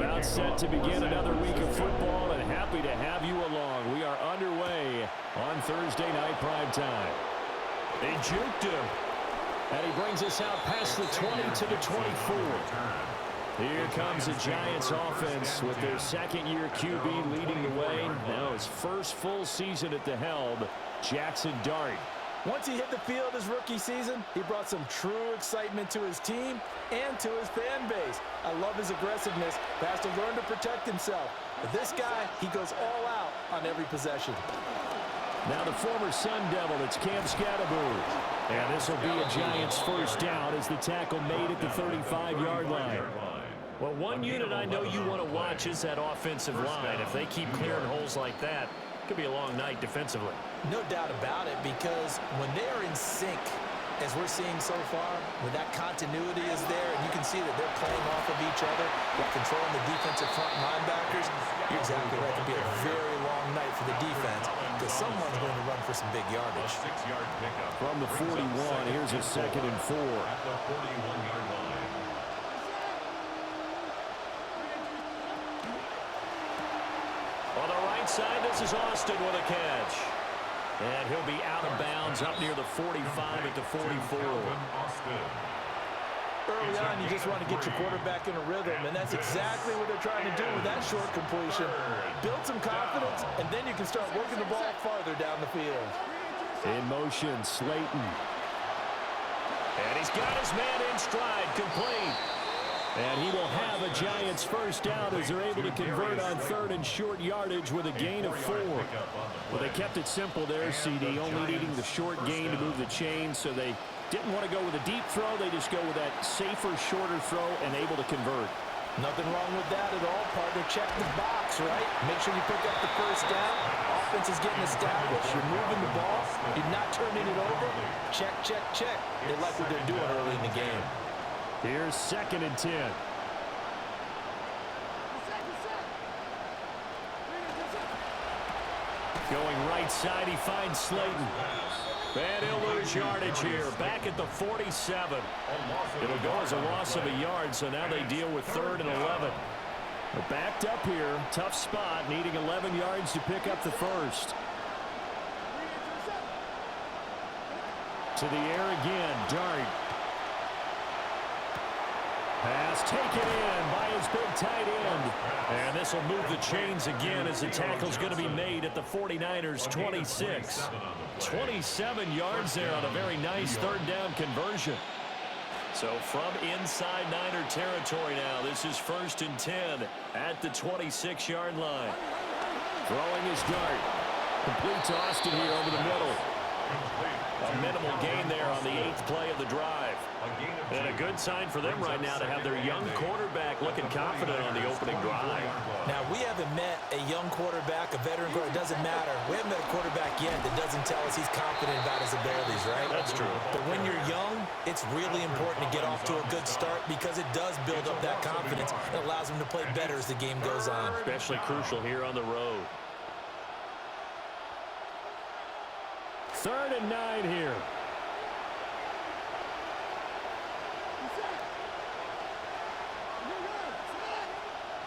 About set to begin another week of football, and happy to have you along. We are underway on Thursday night prime time. They juked him, and he brings us out past the 20 to the 24. Here comes the Giants offense with their second-year QB leading the way. Now his first full season at the helm, Jackson Dart. Once he hit the field his rookie season, he brought some true excitement to his team and to his fan base. I love his aggressiveness, but has to learn to protect himself. But this guy, he goes all out on every possession. Now the former Sun Devil, it's Cam Scatterboot. And this will be a Giants first down as the tackle made at the 35-yard line. Well, one unit I know you want to watch is that offensive line. If they keep clearing holes like that, it could be a long night defensively. No doubt about it, because when they're in sync, as we're seeing so far, when that continuity is there, and you can see that they're playing off of each other, while controlling the defensive front linebackers, you're exactly right. It could be a very long night for the defense, because someone's going to run for some big yardage. From the 41, here's a 2nd and 4. At the 41-yard line. On the right side, this is Austin with a catch. And he'll be out of bounds up near the 45 at the 44. Early on, you just want to get your quarterback in a rhythm, and that's exactly what they're trying to do with that short completion. Build some confidence, and then you can start working the ball farther down the field. In motion, Slayton. And he's got his man in stride, complete. And he will have a Giants first down as they're able to convert on 3rd and short yardage with a gain of 4. Well, they kept it simple there, CD, only needing the short gain to move the chain, so they didn't want to go with a deep throw. They just go with that safer, shorter throw and able to convert. Nothing wrong with that at all, partner. Check the box, right? Make sure you pick up the first down. Offense is getting established. You're moving the ball. You're not turning it over. Check, check, check. They like what they're doing early in the game. Here's 2nd and 10. Going right side, he finds Slayton. And he'll lose yardage here, back at the 47. It'll go as a loss of a yard, so now they deal with 3rd and 11. They're backed up here, tough spot, needing 11 yards to pick up the first. To the air again, Dart. Pass taken in by his big tight end. And this will move the chains again as the tackle's going to be made at the 49ers' 26. 27 yards there on a very nice 3rd down conversion. So from inside Niner territory now, this is 1st and 10 at the 26-yard line. Throwing his Dart. Complete to Austin here over the middle. A minimal gain there on the 8th play of the drive. And a good sign for them right now to have their young quarterback looking confident on the opening drive. Now, we haven't met a young quarterback, a veteran quarterback. It doesn't matter. We haven't met a quarterback yet that doesn't tell us he's confident about his abilities, right? That's true. But when you're young, it's really important to get off to a good start because it does build up that confidence. It allows them to play better as the game goes on. Especially crucial here on the road. 3rd and 9 here.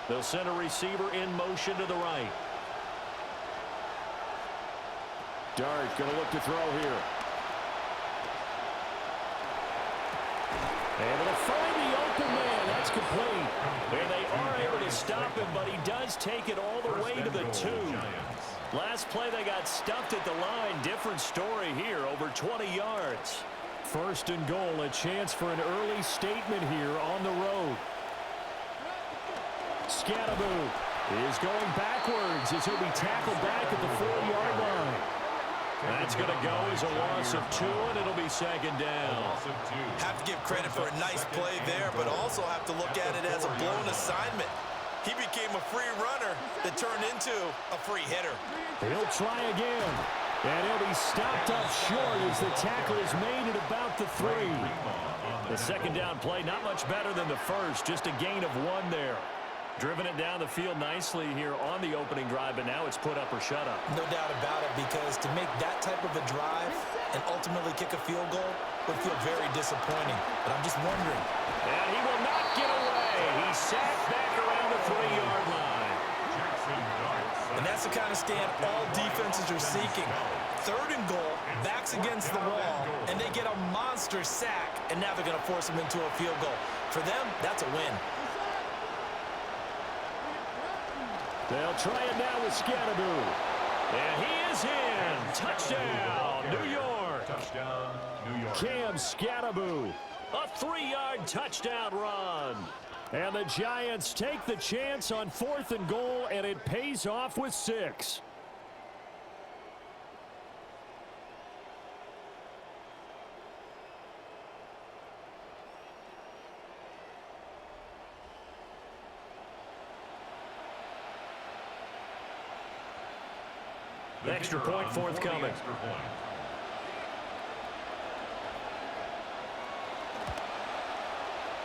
They'll send a receiver in motion to the right. Dart going to look to throw here. Able to find the open man. That's complete. And they are able to stop him, but he does take it all the way to the 2. Last play, they got stuffed at the line. Different story here, over 20 yards. 1st and goal, a chance for an early statement here on the road. Scatterboot is going backwards as he'll be tackled back at the 4-yard line. That's going to go as a loss of 2, and it'll be 2nd down. Have to give credit for a nice play there, but also have to look at it as a blown assignment. He became a free runner that turned into a free hitter. He'll try again. And he'll be stopped up short as the tackle is made at about the 3. The 2nd down play, not much better than the first, just a gain of 1 there. Driven it down the field nicely here on the opening drive, but now it's put up or shut up. No doubt about it, because to make that type of a drive and ultimately kick a field goal would feel very disappointing. But I'm just wondering. And he will not get away. He's sacked back around the 3-yard of stand all defenses are seeking. 3rd and goal, backs against the wall, and they get a monster sack, and now they're going to force them into a field goal. For them, that's a win. They'll try it now with Scatteroo. And he is in. Touchdown, New York. Touchdown, New York. Cam Scatteroo. A 3-yard touchdown run. And the Giants take the chance on 4th and goal, and it pays off with 6. Extra point forthcoming.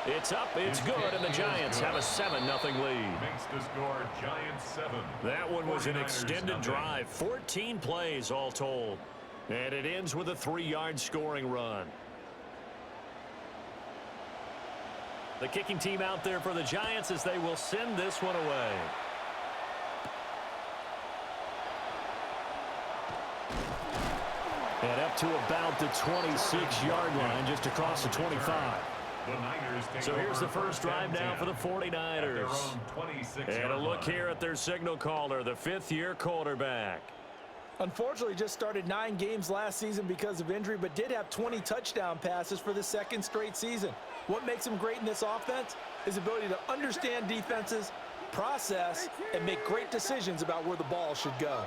It's up, it's good, and the Giants have a 7-0 lead. Makes the score Giants 7. That one was an 49ers extended nothing. drive, 14 plays all told. And it ends with a 3-yard scoring run. The kicking team out there for the Giants as they will send this one away. And up to about the 26-yard line, just across the 25. So here's the first drive now for the 49ers. And a look here at their signal caller, the 5th-year quarterback. Unfortunately, just started 9 games last season because of injury, but did have 20 touchdown passes for the 2nd straight season. What makes him great in this offense? His ability to understand defenses, process, and make great decisions about where the ball should go.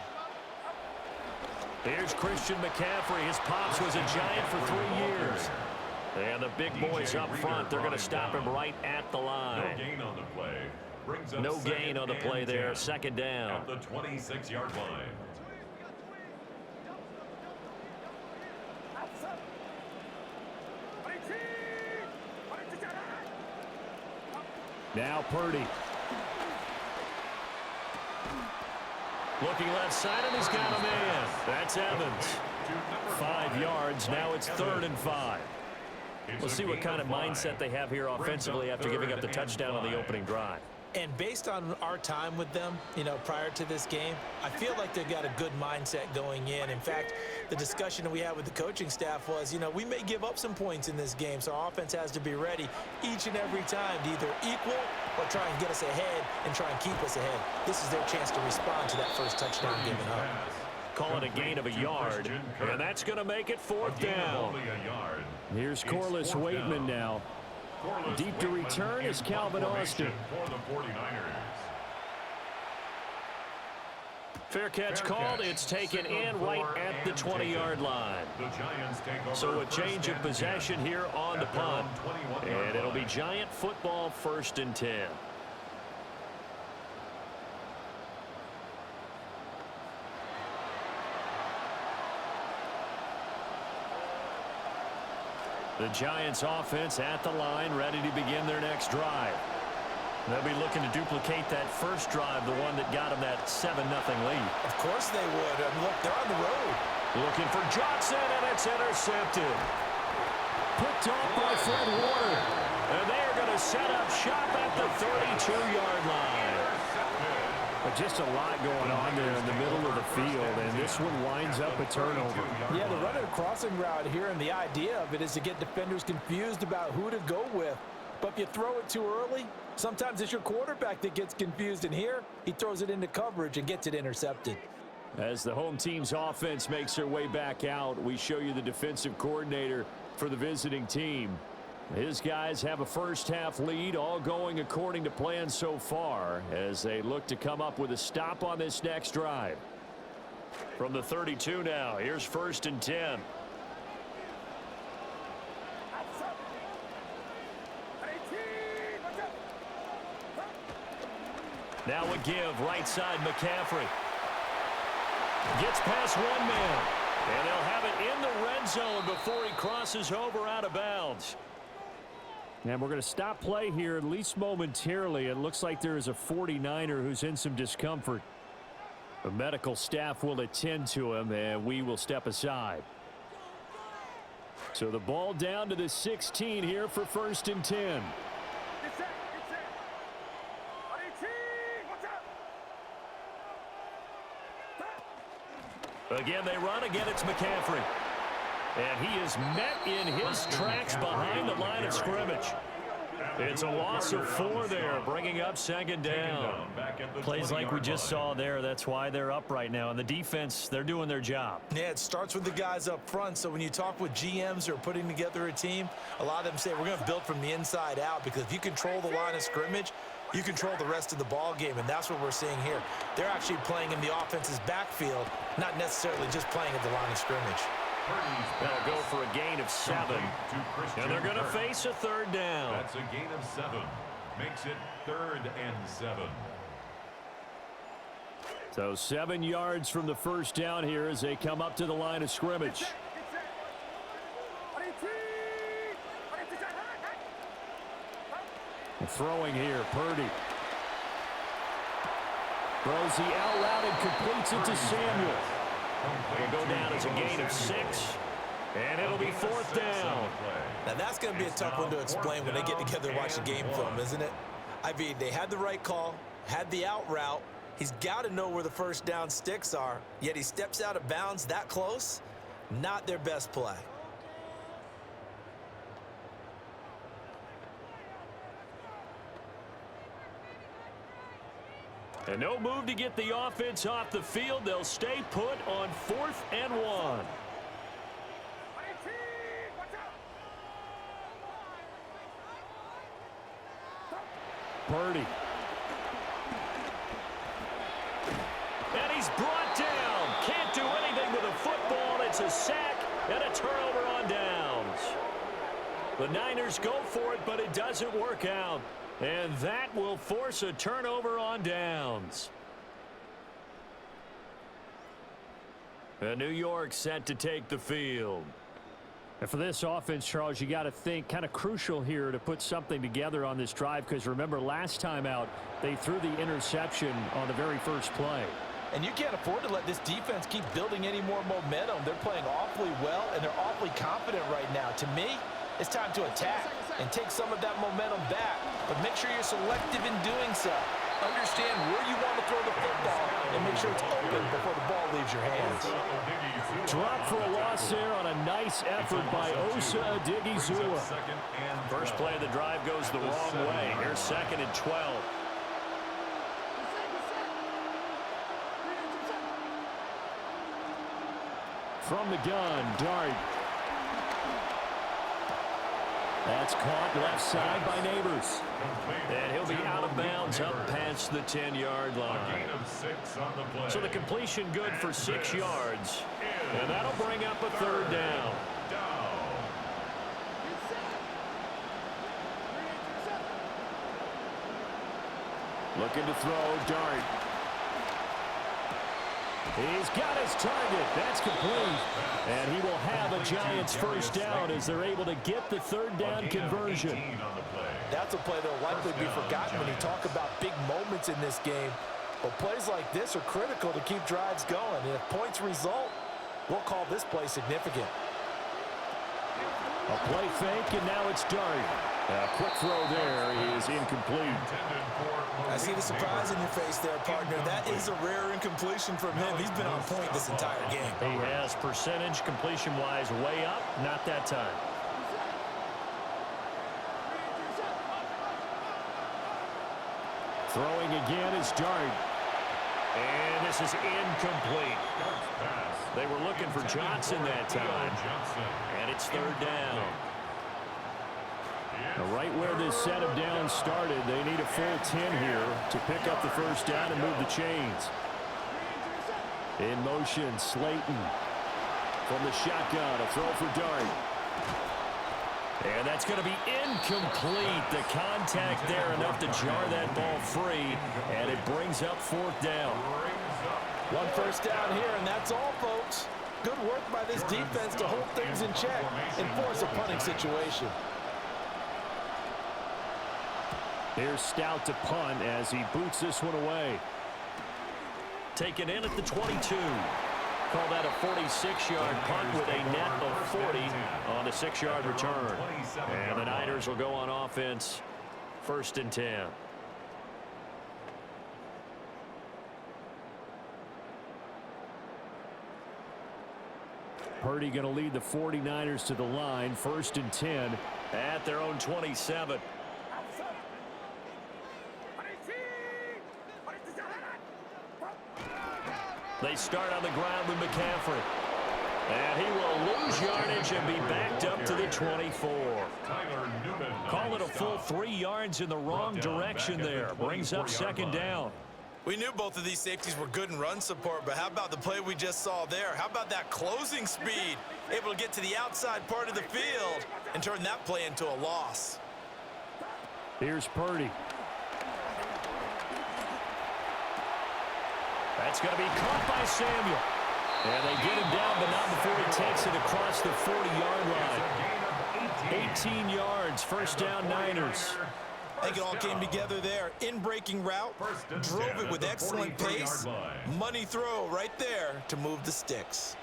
Here's Christian McCaffrey. His pops was a Giant for 3 years. And the big boys up front, they're going to stop him right at the line. No gain on the play. Brings up No gain on the play there. 2nd down. At the 26-yard line. Now Purdy. Looking left side, and he's got a man. That's Evans. 5 yards. Now it's 3rd and 5. We'll see what kind of mindset they have here offensively after giving up the touchdown on the opening drive. And based on our time with them, prior to this game, I feel like they've got a good mindset going in. In fact, the discussion that we had with the coaching staff was, we may give up some points in this game, so our offense has to be ready each and every time to either equal or try and get us ahead and try and keep us ahead. This is their chance to respond to that first touchdown given up. Call it a gain of a yard, and that's going to make it 4th down. Here's Corliss Waitman now. Deep to return is Calvin Austin. Fair catch called. It's taken in right at the 20-yard line. So a change of possession here on the punt. And it'll be Giant football, 1st and 10. The Giants offense at the line, ready to begin their next drive. They'll be looking to duplicate that first drive, the one that got them that 7-0 lead. Of course they would. Look, they're on the road. Looking for Johnson, and it's intercepted. Picked off by Fred Warner. And they are going to set up shop at the 32-yard line. But just a lot going on there in the middle of the field, and this one winds up a turnover. Yeah, they're running a crossing route here, and the idea of it is to get defenders confused about who to go with. But if you throw it too early, sometimes it's your quarterback that gets confused, and here he throws it into coverage and gets it intercepted. As the home team's offense makes their way back out, we show you the defensive coordinator for the visiting team. His guys have a first-half lead, all going according to plan so far, as they look to come up with a stop on this next drive. From the 32 now, here's 1st and 10. Now a give, right side McCaffrey. Gets past one man. And they'll have it in the red zone before he crosses over out of bounds. And we're going to stop play here, at least momentarily. It looks like there is a 49er who's in some discomfort. The medical staff will attend to him, and we will step aside. So the ball down to the 16 here for 1st and 10. Again, they run. Again, it's McCaffrey. And he is met in his tracks behind the line of scrimmage. It's a loss of 4 there, bringing up second down. Plays like we just saw there. That's why they're up right now. And the defense, they're doing their job. Yeah, it starts with the guys up front. So when you talk with GMs who are putting together a team, a lot of them say we're going to build from the inside out, because if you control the line of scrimmage, you control the rest of the ball game, and that's what we're seeing here. They're actually playing in the offense's backfield, not necessarily just playing at the line of scrimmage. They'll go for a gain of 7. And they're going to face a third down. That's a gain of 7. Makes it 3rd and 7. So 7 yards from the first down here as they come up to the line of scrimmage. Throwing here, Purdy. Throws the out route and completes it to Samuel. Will go down as a gain of 6. And it'll be 4th down. Now that's going to be a tough one to explain when they get together and watch the game film, isn't it? I mean, they had the right call, had the out route. He's got to know where the first down sticks are, yet he steps out of bounds that close. Not their best play. And no move to get the offense off the field. They'll stay put on 4th and 1. Purdy. And he's brought down. Can't do anything with a football. It's a sack and a turnover on downs. The Niners go for it, but it doesn't work out. And that will force a turnover on downs. And New York set to take the field. And for this offense, Charles, you got to think kind of crucial here to put something together on this drive, because remember last time out they threw the interception on the very first play. And you can't afford to let this defense keep building any more momentum. They're playing awfully well, and they're awfully confident right now. To me, it's time to attack and take some of that momentum back, but make sure you're selective in doing so. Understand where you want to throw the football and make sure it's open before the ball leaves your hands. Drop for a loss there on a nice effort by Osa Odighizuwa. First play of the drive goes the wrong way. Here's 2nd and 12. From the gun, Dart. That's caught left side by Neighbors. And he'll be out of bounds up past the 10-yard line. So the completion good for 6 yards. And that'll bring up a 3rd down. Looking to throw, Dart. He's got his target. That's complete. And he will have a Giants first down as they're able to get the 3rd down conversion. That's a play that will likely be forgotten when you talk about big moments in this game. But plays like this are critical to keep drives going. And if points result, we'll call this play significant. A play fake, and now it's Dart. A quick throw there is incomplete. I see the surprise in your face there, partner. That is a rare incompletion from him. He's been on point this entire game. He has percentage completion-wise way up, not that time. Throwing again is Dart. And this is incomplete. They were looking for Johnson that time. And it's 3rd down. Right where this set of downs started, they need a full 10 here to pick up the first down and move the chains. In motion, Slayton from the shotgun, a throw for Dart. And that's going to be incomplete. The contact there enough to jar that ball free, and it brings up 4th down. 1 first down here, and that's all, folks. Good work by this defense to hold things in check and force a punting situation. Here's Stout to punt as he boots this one away. Taken in at the 22. Call that a 46-yard punt with a net of 40 on the 6-yard return. And the Niners will go on offense 1st and 10. Purdy going to lead the 49ers to the line, 1st and 10 at their own 27. They start on the ground with McCaffrey. And he will lose yardage and be backed up to the 24. Call it a full 3 yards in the wrong direction there. Brings up 2nd down. We knew both of these safeties were good in run support, but how about the play we just saw there? How about that closing speed? Able to get to the outside part of the field and turn that play into a loss. Here's Purdy. That's going to be caught by Samuel. And they get him down, but not before he takes it across the 40-yard line. 18 yards, 1st down Niners. I think it all came together there. In-breaking route, drove it with excellent pace. Money throw right there to move the sticks.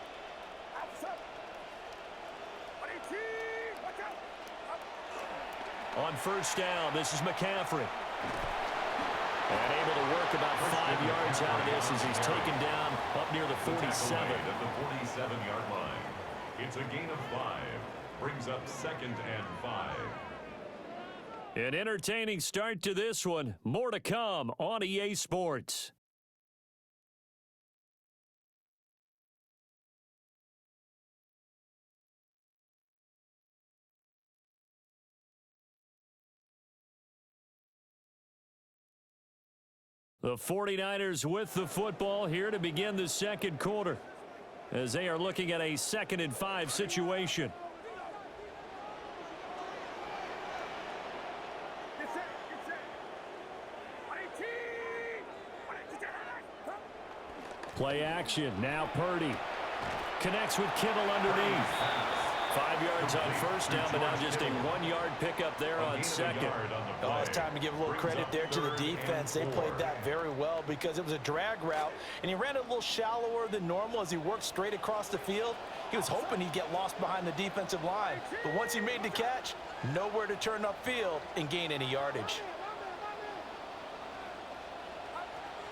On 1st down, this is McCaffrey. And able to work about 5 yards out of this as he's taken down up near the 47. At the 47-yard line. It's a gain of 5. Brings up 2nd and 5. An entertaining start to this one. More to come on EA Sports. The 49ers with the football here to begin the 2nd quarter as they are looking at a 2nd and 5 situation. Play action. Now Purdy connects with Kittle underneath. 5 yards on 1st down, but now just a 1-yard pickup there on 2nd. Oh, it's time to give a little credit there to the defense. They played that very well because it was a drag route, and he ran it a little shallower than normal as he worked straight across the field. He was hoping he'd get lost behind the defensive line, but once he made the catch, nowhere to turn upfield and gain any yardage.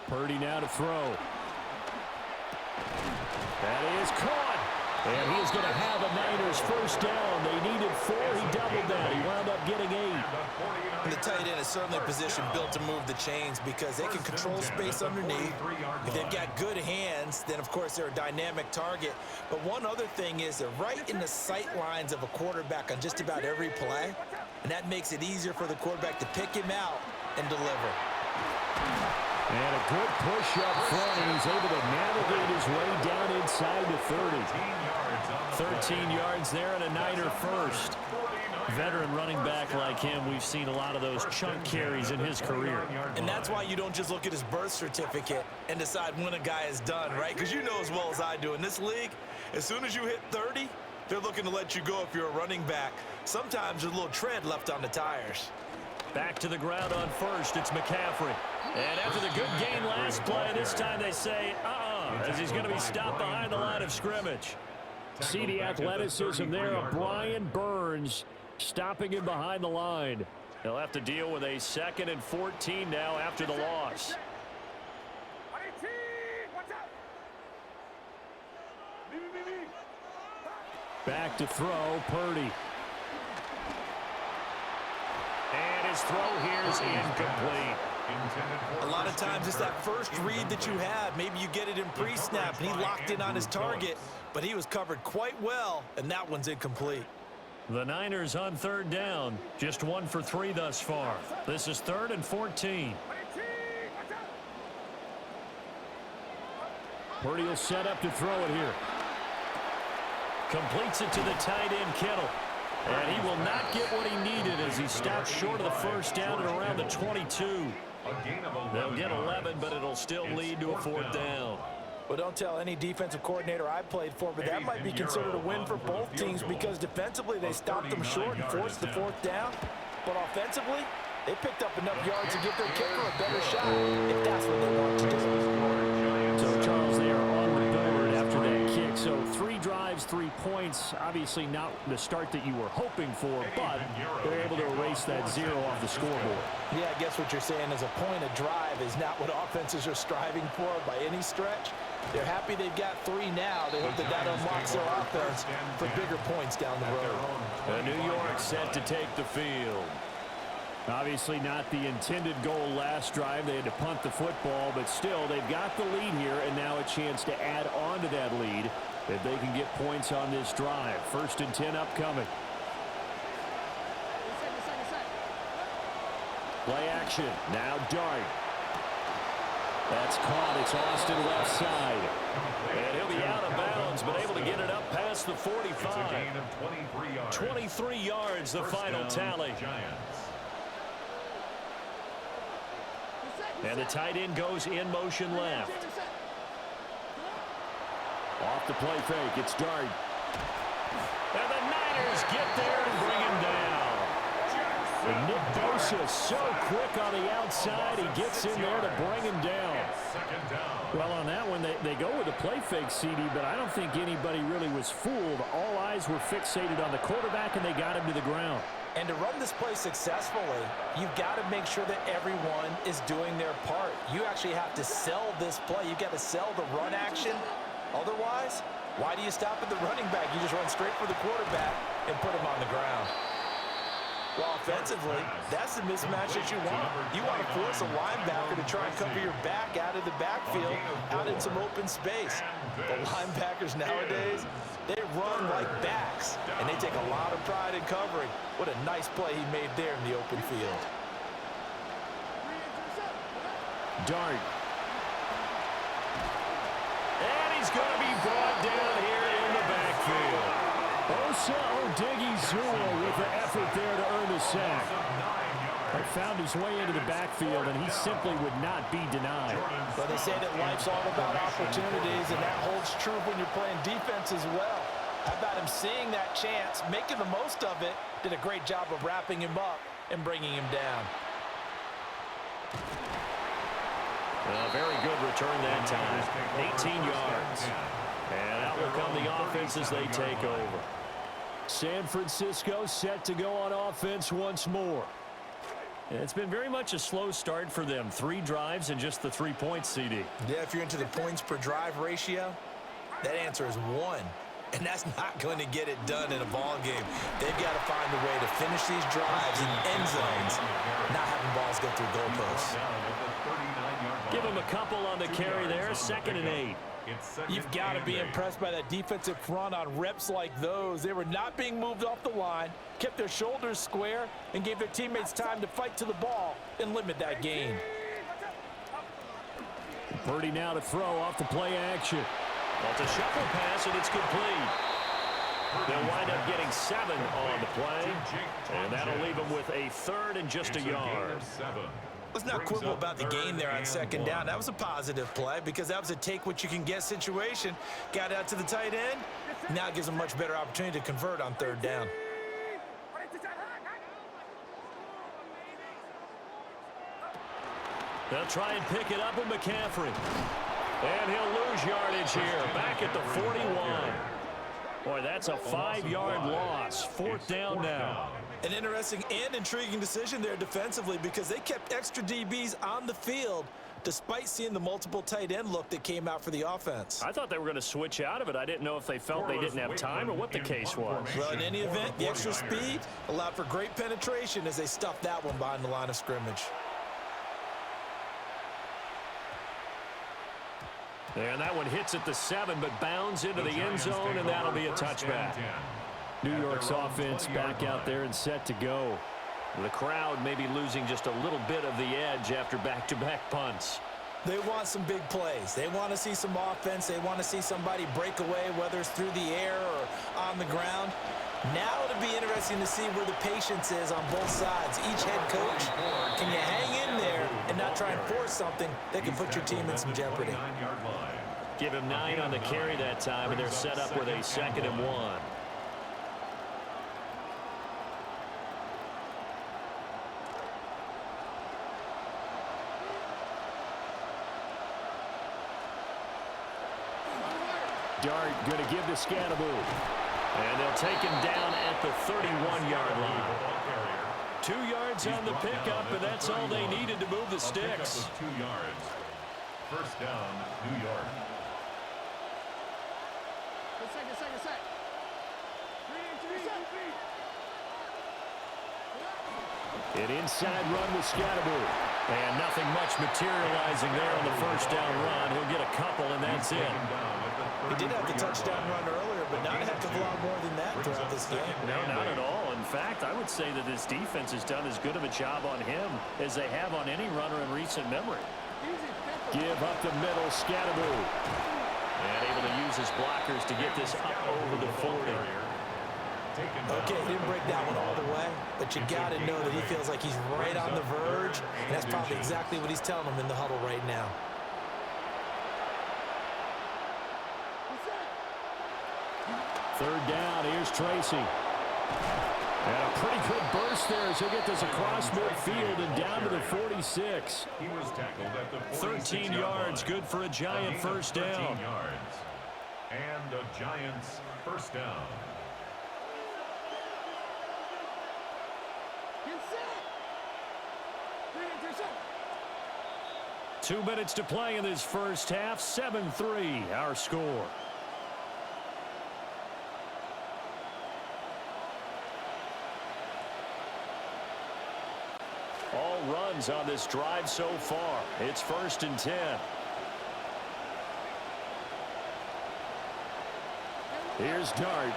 Purdy now to throw. That is caught. And he is going to have a Niners 1st down. They needed 4. He doubled that. He wound up getting 8. And the tight end is certainly a position built to move the chains because they can control space underneath. If they've got good hands, then, of course, they're a dynamic target. But one other thing is they're right in the sight lines of a quarterback on just about every play, and that makes it easier for the quarterback to pick him out and deliver. And a good push up front, and he's able to navigate his way down inside the 30. 13 yards there and a Niner 1st. Veteran running back like him, we've seen a lot of those chunk carries in his career. And that's why you don't just look at his birth certificate and decide when a guy is done, right? Because you know as well as I do, in this league, as soon as you hit 30, they're looking to let you go if you're a running back. Sometimes there's a little tread left on the tires. Back to the ground on 1st, it's McCaffrey. And after the good gain last play, this time they say, as he's going to be stopped behind the line of scrimmage. See the athleticism there of Brian Burns stopping him behind the line. They'll have to deal with a 2nd and 14 now after the loss. Back to throw, Purdy. And his throw here is incomplete. A lot of times it's that first read that you have. Maybe you get it in pre-snap, and he locked in on his target, but he was covered quite well, and that one's incomplete. The Niners on 3rd down, just 1 for 3 thus far. This is 3rd and 14. Purdy will set up to throw it here. Completes it to the tight end, Kittle. And he will not get what he needed as he stops short of the 1st down at around the 22. They'll get 11, but it'll still lead to a 4th down. Well, don't tell any defensive coordinator I played for, but that might be considered a win for both teams because defensively they stopped them short and forced the 4th down. But offensively, they picked up enough yards to give their kicker a better shot if that's what they want to do. So, Charles, they are on the board after that kick. So 3 drives, 3 points. points. Obviously not the start that you were hoping for, but they're able to erase that 0 off the scoreboard. Yeah, I guess what you're saying is a point of drive is not what offenses are striving for by any stretch. They're happy they've got 3 now. They hope that that unlocks their offense for bigger points down the road. New York set to take the field. Obviously not the intended goal last drive. They had to punt the football, but still they've got the lead here, and now a chance to add on to that lead if they can get points on this drive. 1st and 10 upcoming. Play action. Now Dart. That's caught. It's Austin left side. And he'll be out of bounds, but able to get it up past the 45. It's a gain of 23 yards, the final tally. Giants. And the tight end goes in motion left. Off the play fake, it's Dart. And the Niners get there and bring him down. And Nick Bosa so quick on the outside, he gets in there to bring him down. Well, on that one, they go with a play fake, CD, but I don't think anybody really was fooled. All eyes were fixated on the quarterback, and they got him to the ground. And to run this play successfully, you've got to make sure that everyone is doing their part. You actually have to sell this play. You've got to sell the run action. Otherwise, why do you stop at the running back? You just run straight for the quarterback and put him on the ground. Well, offensively, that's the mismatch that you want. You want to force a linebacker to try and cover your back out of the backfield, out in some open space. The linebackers nowadays, they run like backs, and they take a lot of pride in covering. What a nice play he made there in the open field. Dart. And he's going to be brought down here in the backfield. Osa Odigizua with the effort there to earn the sack. He found his way into the backfield, and he simply would not be denied. But they say that life's all about opportunities, and that holds true when you're playing defense as well. How about him seeing that chance, making the most of it, did a great job of wrapping him up and bringing him down. A very good return that time. 18 yards. And out will come the offense as they take over. San Francisco set to go on offense once more. And it's been very much a slow start for them. 3 drives and just the 3 points, CD. Yeah, if you're into the points per drive ratio, that answer is 1. And that's not going to get it done in a ball game. They've got to find a way to finish these drives in end zones, not having balls go through goalposts. Give him a couple on the carry there. 2nd and 8. You've got to be impressed by that defensive front on reps like those. They were not being moved off the line, kept their shoulders square, and gave their teammates time to fight to the ball and limit that gain. Purdy now to throw off the play action. Well, it's a shuffle pass, and it's complete. They'll wind up getting 7 on the play, and that'll leave them with a 3rd and just a yard. Let's not quibble about the gain there on 2nd down. That was a positive play because that was a take-what-you-can-get situation. Got out to the tight end. Now it gives them a much better opportunity to convert on 3rd down. They'll try and pick it up with McCaffrey. And he'll lose yardage here, back at the 41. Boy, that's a 5-yard loss. 4th down now. An interesting and intriguing decision there defensively because they kept extra DBs on the field despite seeing the multiple tight end look that came out for the offense. I thought they were going to switch out of it. I didn't know if they felt they didn't have time or what the case was. Well, in any event, the extra speed allowed for great penetration as they stuffed that one behind the line of scrimmage. And that one hits at the 7, but bounds into the end zone, and that'll be a touchback. New York's offense back out there and set to go. The crowd may be losing just a little bit of the edge after back-to-back punts. They want some big plays. They want to see some offense. They want to see somebody break away, whether it's through the air or on the ground. Now it'll be interesting to see where the patience is on both sides. Each head coach, can you hang in there and not try and force something that can put your team in some jeopardy? Give him 9 on the carry that time, and they're set up with a 2nd and 1. Dart going to give to Scannable. And they'll take him down at the 31-yard line. 2 yards on the pickup, and that's all they needed to move the sticks. 2 yards. First down, New York. An inside run with Scatterbury. And nothing much materializing there on the first down run. He'll get a couple, and that's it. He did have the touchdown run earlier, but not a heck of a lot more than that throughout this game. No, not at all. In fact, I would say that this defense has done as good of a job on him as they have on any runner in recent memory. Give up the middle, Scatterbury. And able to use his blockers to get this up over the 40. Okay, he didn't break that one all the way, but you got to know that he feels like he's right on the verge, and that's probably exactly what he's telling them in the huddle right now. Third down, here's Tracy. And a pretty good burst there as he'll get this across midfield and down to the 46. He was tackled at the 13 yards, good for a Giant first down. Yards. And a Giants first down. 2 minutes to play in this first half. 7-3, our score. All runs on this drive so far. It's 1st and 10. Here's Dart.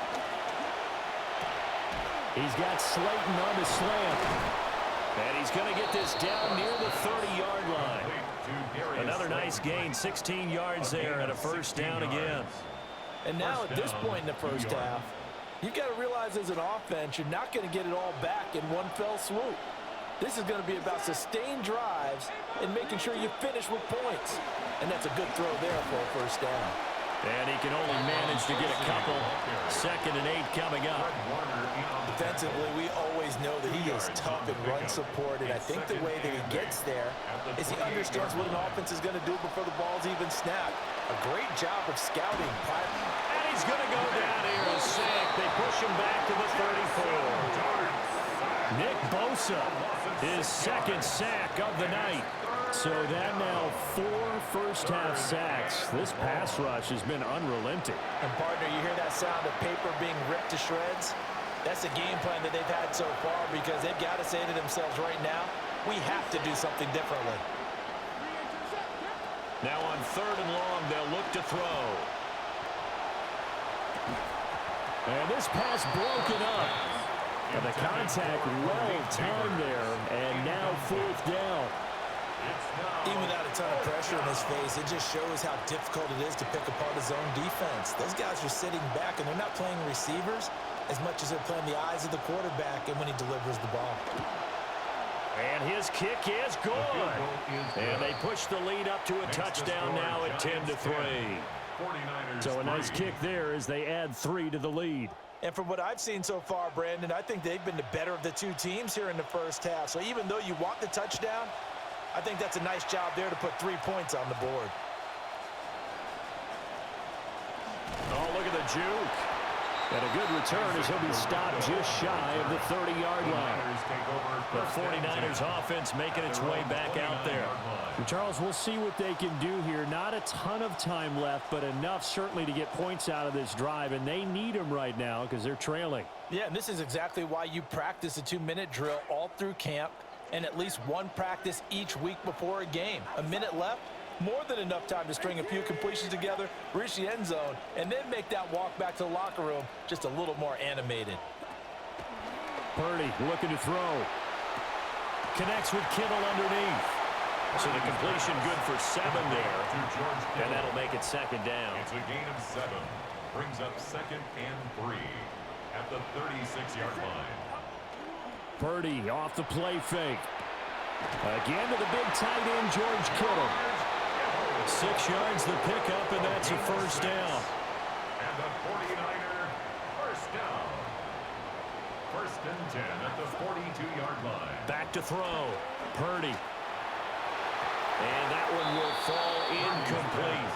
He's got Slayton on the slant. And he's going to get this down near the 30-yard line. Another nice gain, 16 yards there, and a first down again. And now at this point in the first half, you've got to realize as an offense, you're not going to get it all back in one fell swoop. This is going to be about sustained drives and making sure you finish with points. And that's a good throw there for a first down. And he can only manage to get a couple. 2nd and 8 coming up. Defensively, we always know that he is tough and run support, and I think the way that he gets there is he understands what an offense is going to do before the ball's even snapped. A great job of scouting. And he's going to go down here and sack. They push him back to the 34. Nick Bosa, his 2nd sack of the night. So that now 4 first-half sacks. This pass rush has been unrelenting. And, partner, you hear that sound of paper being ripped to shreds? That's the game plan that they've had so far because they've got to say to themselves right now, we have to do something differently. Now on 3rd and long, they'll look to throw. And this pass broken up. And the contact well timed there, and now 4th down. Even without a ton of pressure in his face, it just shows how difficult it is to pick apart his own defense. Those guys are sitting back, and they're not playing receivers as much as they're playing the eyes of the quarterback and when he delivers the ball. And his kick is good. And they push the lead up to a touchdown now at 10-3. So a nice kick there as they add 3 to the lead. And from what I've seen so far, Brandon, I think they've been the better of the two teams here in the first half. So even though you want the touchdown, I think that's a nice job there to put 3 points on the board. Oh, look at the juke. And a good return as he'll be stopped just shy of the 30-yard line. The 49ers offense making its way back out there. Charles, we'll see what they can do here. Not a ton of time left, but enough certainly to get points out of this drive, and they need them right now because they're trailing. Yeah, and this is exactly why you practice a 2-minute drill all through camp and at least one practice each week before a game. A minute left, more than enough time to string a few completions together, reach the end zone, and then make that walk back to the locker room just a little more animated. Purdy looking to throw. Connects with Kittle underneath. So the completion good for 7 there. And that'll make it 2nd down. It's a gain of 7. Brings up 2nd and 3 at the 36-yard line. Purdy off the play fake. Again to the big tight end, George Kittle. 6 yards the pickup, and that's a first down. And the 49er first down. 1st and 10 at the 42-yard line. Back to throw. Purdy. And that one will fall incomplete.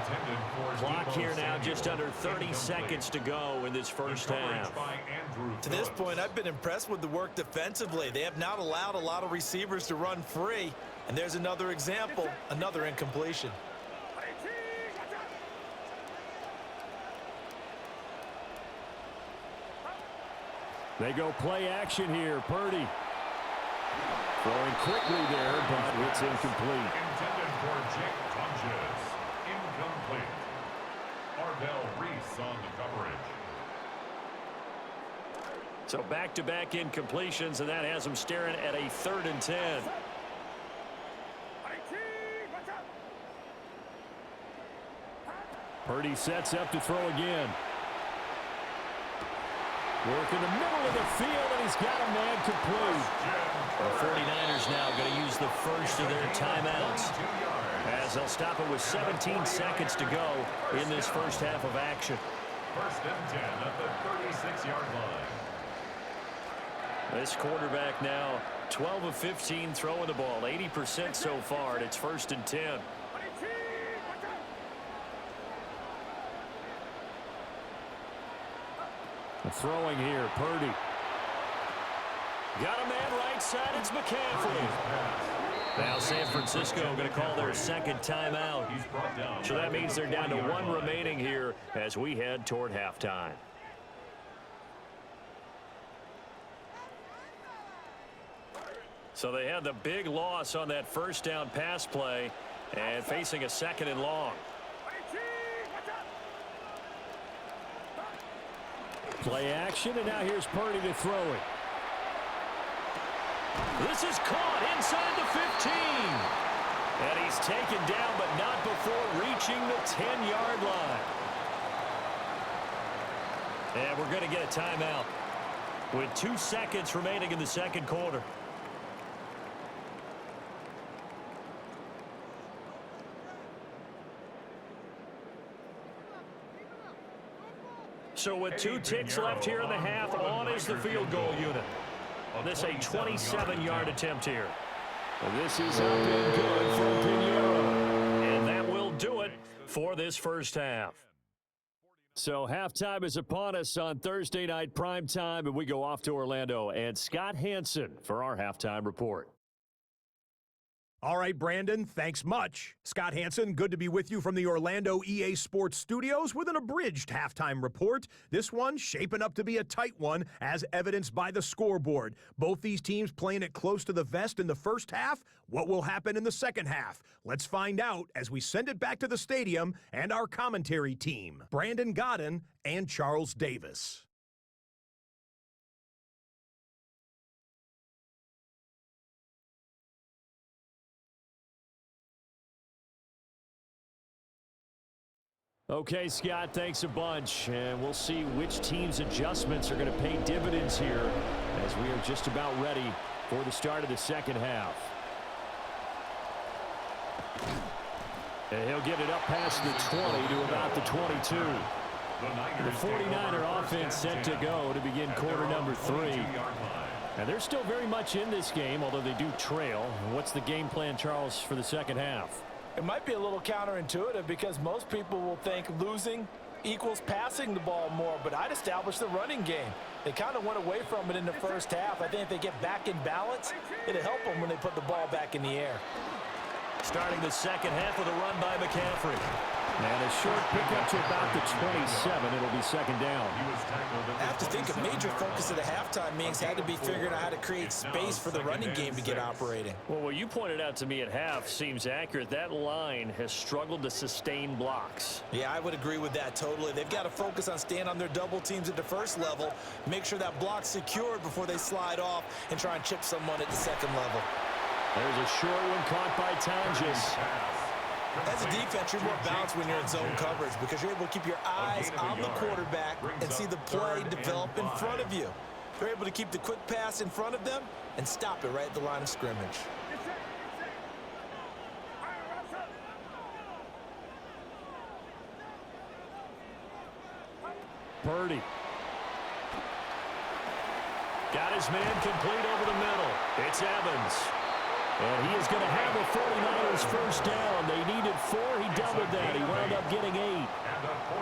intended for Clock Debo here now, Samuel. just under 30 Incomplete. seconds to go in this first half. By Andrew To this Phillips. point, I've been impressed with the work defensively. They have not allowed a lot of receivers to run free. And there's another example, another incompletion. They go play action here. Purdy throwing quickly there, but it's incomplete. Intended for Jake Tunges. Incomplete. Ardell Reese on the coverage. So back-to-back incompletions, and that has them staring at a 3rd and 10. Purdy sets up to throw again. Work in the middle of the field, and he's got a man complete. The 49ers now going to use the first of their timeouts, as they'll stop it with 17 seconds to go in this first half of action. 1st and 10 at the 36-yard line. This quarterback now 12 of 15 throwing the ball, 80% so far, and it's 1st and 10. Throwing here, Purdy. Got a man right side, it's McCaffrey. Now San Francisco going to call their 2nd timeout. So that means they're down to 1 remaining here as we head toward halftime. So they had the big loss on that 1st down pass play and facing a 2nd and long. Play action, and now here's Purdy to throw it. This is caught inside the 15. And he's taken down, but not before reaching the 10-yard line. And we're going to get a timeout with 2 seconds remaining in the 2nd quarter. So with 2 ticks left here in the half, on is the field goal unit. This a 27-yard attempt here. This is up and good for Pinheiro. And that will do it for this first half. So halftime is upon us on Thursday night primetime, and we go off to Orlando. And Scott Hansen for our halftime report. All right, Brandon, thanks much. Scott Hansen, good to be with you from the Orlando EA Sports Studios with an abridged halftime report. This one shaping up to be a tight one, as evidenced by the scoreboard. Both these teams playing it close to the vest in the first half. What will happen in the second half? Let's find out as we send it back to the stadium and our commentary team, Brandon Godden and Charles Davis. Okay, Scott, thanks a bunch. And we'll see which team's adjustments are going to pay dividends here as we are just about ready for the start of the second half. And he'll get it up past the 20 to about the 22. The 49er offense set to go to begin quarter number 3. And they're still very much in this game, although they do trail. What's the game plan, Charles, for the second half? It might be a little counterintuitive because most people will think losing equals passing the ball more, but I'd establish the running game. They kind of went away from it in the first half. I think if they get back in balance, it'll help them when they put the ball back in the air. Starting the second half with a run by McCaffrey. And a short pickup to about the 27. It'll be second down. I have to think a major focus of the halftime meetings had to be figuring out how to create space for the running game to get operating. Well, what you pointed out to me at half seems accurate. That line has struggled to sustain blocks. Yeah, I would agree with that totally. They've got to focus on staying on their double teams at the first level, make sure that block's secured before they slide off and try and chip someone at the second level. There's a short one caught by Tonjes. As a defense, you're more balanced when you're in zone coverage because you're able to keep your eyes on the quarterback and see the play develop in front of you. You're able to keep the quick pass in front of them and stop it right at the line of scrimmage. Purdy. Got his man complete over the middle. It's Evans. And he is going to have a 49ers first down. They needed 4. He doubled that. He wound up getting 8.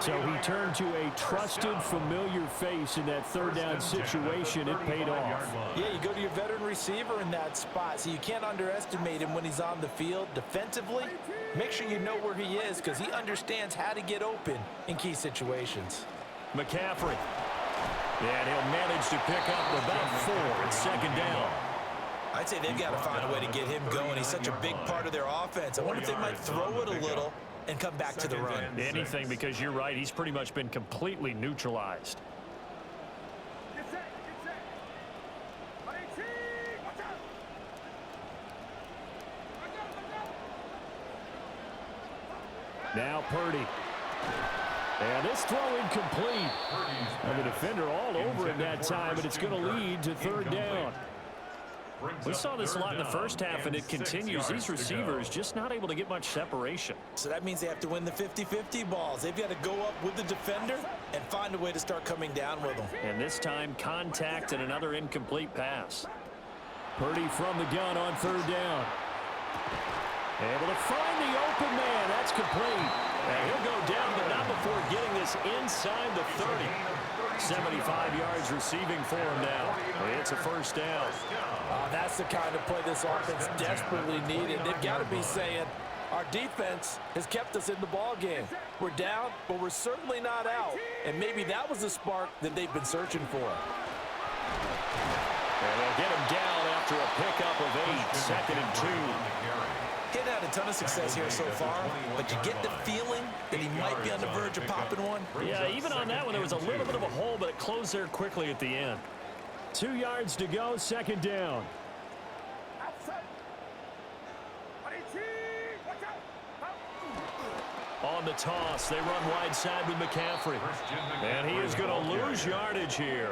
So he turned to a trusted, familiar face in that third down situation. It paid off. Yeah, you go to your veteran receiver in that spot, so you can't underestimate him when he's on the field. Defensively, make sure you know where he is because he understands how to get open in key situations. McCaffrey. And he'll manage to pick up about 4 at second down. I'd say they've got to find a way to get him going. He's such a big part of their offense. I wonder if they might throw it a little and come back to the run. Anything, because you're right. He's pretty much been completely neutralized. Now Purdy. And this throw incomplete. And the defender all over him that time, but it's going to lead to third down. We saw this a lot in the first half, and it continues. These receivers just not able to get much separation. So that means they have to win the 50-50 balls. They've got to go up with the defender and find a way to start coming down with them. And this time, contact and another incomplete pass. Purdy from the gun on third down. Able to find the open man. That's complete. And he'll go down, but not before getting this inside the 30. 75 yards receiving for him now. It's a first down. That's the kind of play this offense desperately needed. They've got to be saying, our defense has kept us in the ball game. We're down, but we're certainly not out. And maybe that was the spark that they've been searching for. And they'll get him down after a pickup of 8, second and 2. He's had a ton of success here so far, but you get the feeling that he might be on the verge of popping one. Yeah, even on that one, there was a little bit of a hole, but it closed there quickly at the end. 2 yards to go, second down. On the toss, they run wide side with McCaffrey. And he is going to lose yardage here.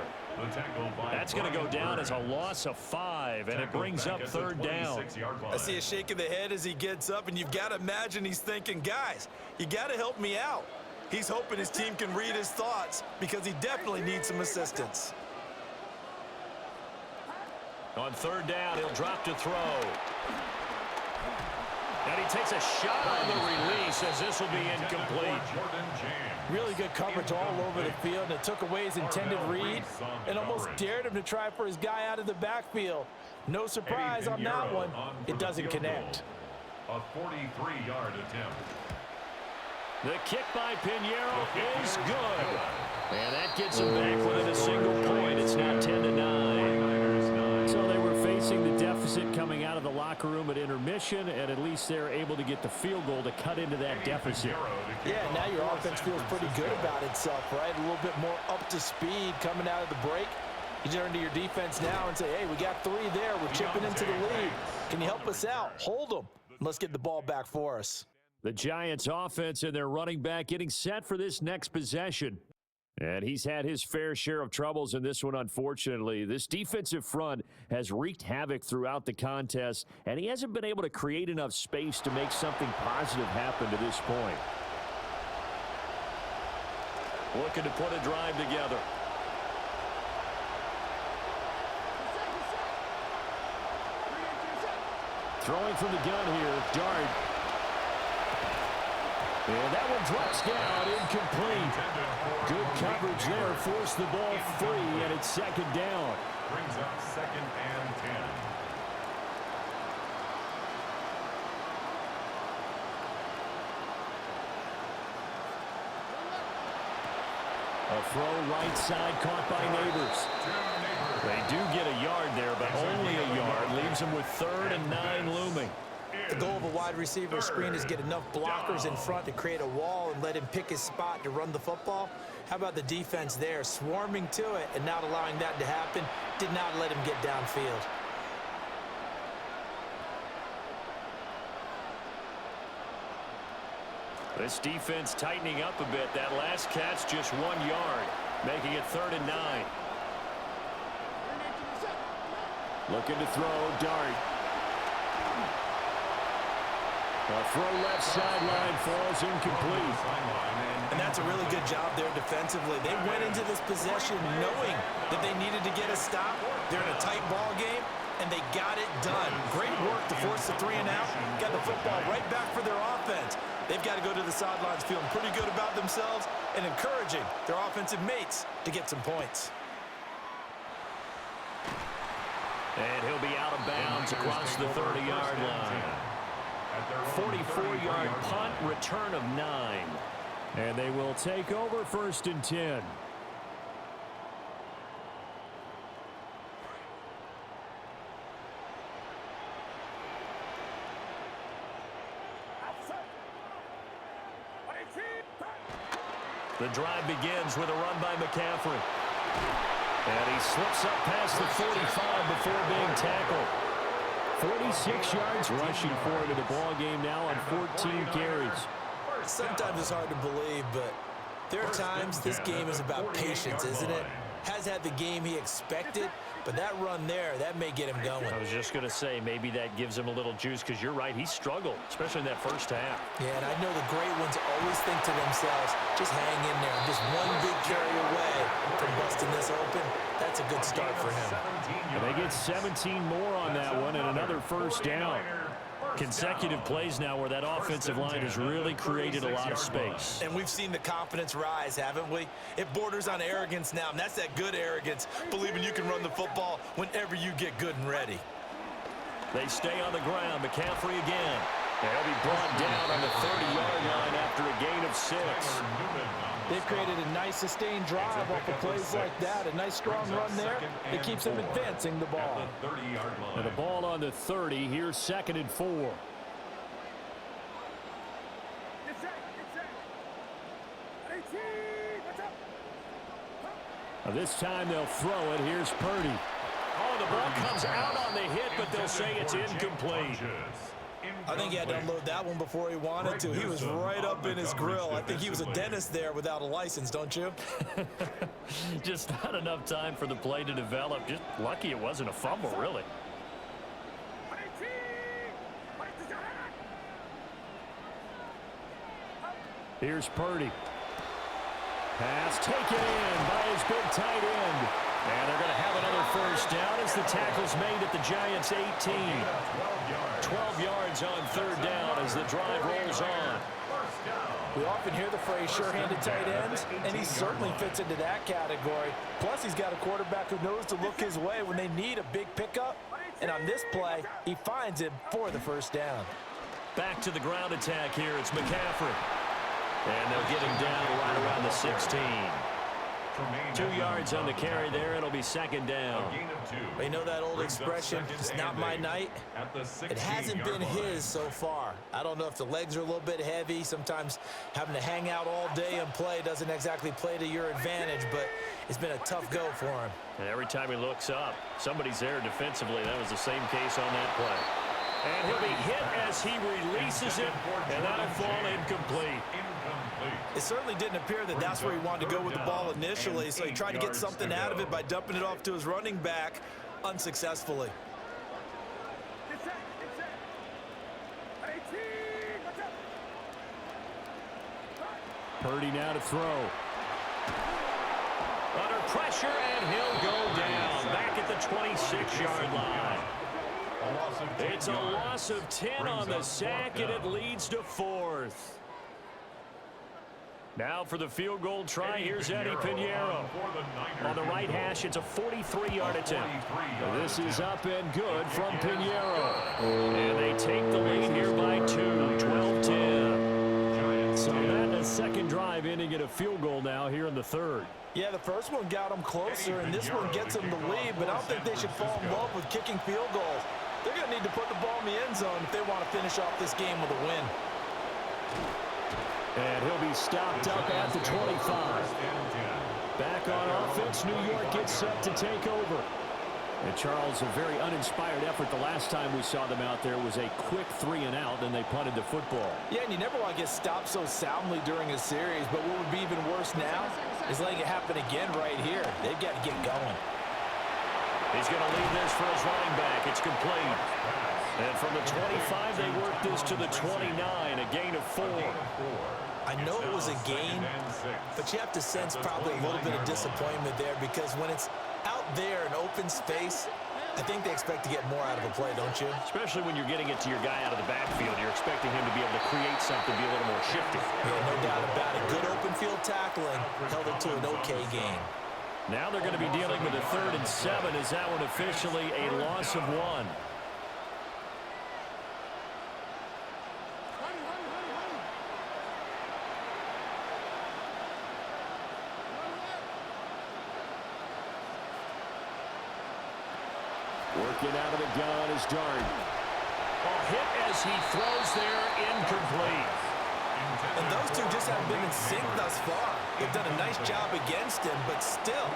That's going to go down as a loss of 5, and it brings up third down. I see a shake of the head as he gets up, and you've got to imagine he's thinking, guys, you got to help me out. He's hoping his team can read his thoughts because he definitely needs some assistance. On third down, he'll drop to throw. And he takes a shot on the release as this will be incomplete. Really good coverage all over the field, and it took away his intended read and almost dared him to try for his guy out of the backfield. No surprise on that one. It doesn't connect. A 43-yard attempt. The kick by Pinheiro is good. And that gets him back within a single point. It's now 10-9. So they were facing the deficit coming out of the locker room at intermission, and at least they're able to get the field goal to cut into that deficit. Yeah, now your offense feels pretty good about itself, right? A little bit more up to speed coming out of the break. You turn to your defense now and say, hey, we got 3 there. We're chipping into the lead. Can you help us out? Hold them. Let's get the ball back for us. The Giants offense and their running back getting set for this next possession. And he's had his fair share of troubles in this one, unfortunately. This defensive front has wreaked havoc throughout the contest, and he hasn't been able to create enough space to make something positive happen to this point. Looking to put a drive together. Throwing from the gun here, Dart. And that one drops down, incomplete. Good coverage there, forced the ball free, and it's second down. Brings up second and 10. A throw right side caught by Neighbors. They do get a yard there, but only a yard. Leaves them with 3rd and 9 looming. The goal of a wide receiver screen is get enough blockers in front to create a wall and let him pick his spot to run the football. How about the defense there, swarming to it and not allowing that to happen? Did not let him get downfield. This defense tightening up a bit. That last catch just 1 yard, making it 3rd and 9. Looking to throw, Dart. A throw left sideline falls incomplete. And that's a really good job there defensively. They went into this possession knowing that they needed to get a stop. They're in a tight ball game, and they got it done. Great work to force the 3 and out. Got the the football right back for their offense. They've got to go to the sidelines feeling pretty good about themselves and encouraging their offensive mates to get some points. And he'll be out of bounds across the 30-yard line. 44-yard punt, return of 9. And they will take over 1st and 10. The drive begins with a run by McCaffrey. And he slips up past the 45 before being tackled. 46 yards rushing for him in the ball game now on 14 carries. Sometimes it's hard to believe, but there are times this game is about patience, isn't it? Has had the game he expected, but that run there, that may get him going. I was just going to say, maybe that gives him a little juice, because you're right, he struggled, especially in that first half. Yeah, and I know the great ones always think to themselves, just hang in there. Just one big carry away from busting this open. That's a good start for him. And they get 17 more on that one and another first down. Consecutive plays now where that offensive line has really created a lot of space. And we've seen the confidence rise, haven't we? It borders on arrogance now, and that's that good arrogance, believing you can run the football whenever you get good and ready. They stay on the ground. McCaffrey again. And he'll be brought down on the 30-yard line after a gain of 6. They've created a nice sustained drive off of plays like that. A nice strong run there. It keeps them advancing the ball. And the ball on the 30. Here's 2nd and 4. Now this time they'll throw it. Here's Purdy. Oh, the ball comes out on the hit, but they'll say it's incomplete. I think he had to unload that one before he wanted to. He was right up in his grill. I think he was a dentist there without a license, don't you? Just not enough time for the play to develop. Just lucky it wasn't a fumble, really. Here's Purdy. Pass taken in by his big tight end. And they're going to have another first down as the tackle's made at the Giants' 18. 12 yards on 3rd down as the drive rolls on. We often hear the phrase sure-handed tight ends, and he certainly fits into that category. Plus, he's got a quarterback who knows to look his way when they need a big pickup. And on this play, he finds him for the first down. Back to the ground attack here. It's McCaffrey. And they'll get him down right around the 16. 2 yards on the carry there. It'll be 2nd down. Well, you know that old expression, it's not my night? It hasn't been his so far. I don't know if the legs are a little bit heavy. Sometimes having to hang out all day and play doesn't exactly play to your advantage, but it's been a tough go for him. And every time he looks up, somebody's there defensively. That was the same case on that play. And he'll be hit as he releases it, and that'll fall incomplete. It certainly didn't appear that that's where he wanted to go with the ball initially, so he tried to get something out of it by dumping it off to his running back unsuccessfully. Purdy now to throw. Under pressure, and he'll go down back at the 26-yard line. It's a loss of 10 on the sack, and it leads to 4th. Now for the field goal try, here's Eddie Pinheiro. On the right hash, it's a 43-yard attempt. This is up and good from Pinheiro. And they take the lead here by 2, 12-10. So that a second drive ending in a field goal now here in the 3rd. Yeah, the first one got him closer, and this one gets him the lead, but I don't think they should fall in love with kicking field goals. They're going to need to put the ball in the end zone if they want to finish off this game with a win. And he'll be stopped up at the 25. Back on offense, New York gets set to take over. And Charles, a very uninspired effort the last time we saw them out there was a quick 3-and-out, and they punted the football. Yeah, and you never want to get stopped so soundly during a series, but what would be even worse now is letting it happen again right here. They've got to get going. He's going to leave this for his running back. It's complete. And from the 25, they work this to the 29, a gain of 4. I know it was a gain, but you have to sense probably a little bit of disappointment there because when it's out there in open space, I think they expect to get more out of a play, don't you? Especially when you're getting it to your guy out of the backfield. You're create something, be a little more shifty. Yeah, no doubt about it. Good open field tackling held it to an okay game. Now they're going to be dealing with a 3rd and 7. Is that one officially a loss of 1? Working out of the gun is Dart. Hit as he throws there, incomplete. And those two just haven't been in sync thus far. They've done a nice job against him, but still,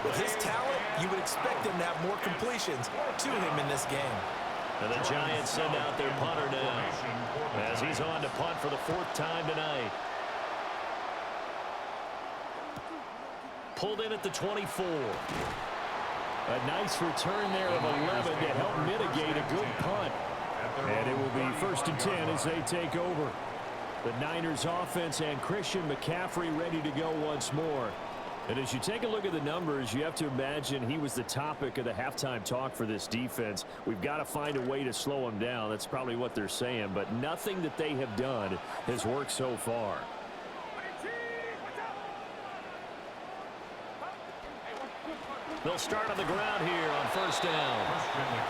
with his talent, you would expect him to have more completions to him in this game. And the Giants send out their punter now as he's on to punt for the 4th time tonight. Pulled in at the 24. A nice return there of 11 to help mitigate a good punt. And it will be 1st and 10 as they take over. The Niners offense and Christian McCaffrey ready to go once more. And as you take a look at the numbers, you have to imagine he was the topic of the halftime talk for this defense. We've got to find a way to slow him down. That's probably what they're saying. But nothing that they have done has worked so far. They'll start on the ground here on 1st down.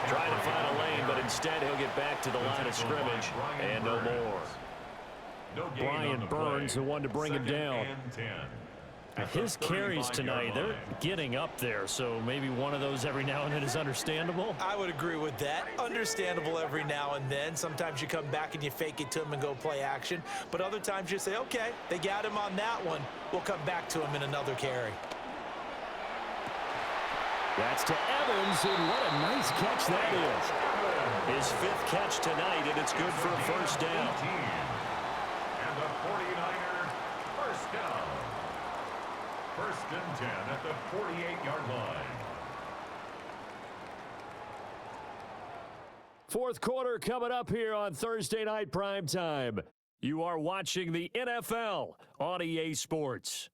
Trying to find a lane, but instead he'll get back to the line of scrimmage and no more. Brian Burns, the one to bring him down. His carries tonight, they're getting up there, so maybe one of those every now and then is understandable. I would agree with that. Understandable every now and then. Sometimes you come back and you fake it to him and go play action. But other times you say, okay, they got him on that one. We'll come back to him in another carry. That's to Evans, and what a nice catch that is. His 5th catch tonight, and it's good for a 1st down. And the 49er 1st down. 1st and 10 at the 48-yard line. 4th quarter coming up here on Thursday Night Primetime. You are watching the NFL on EA Sports.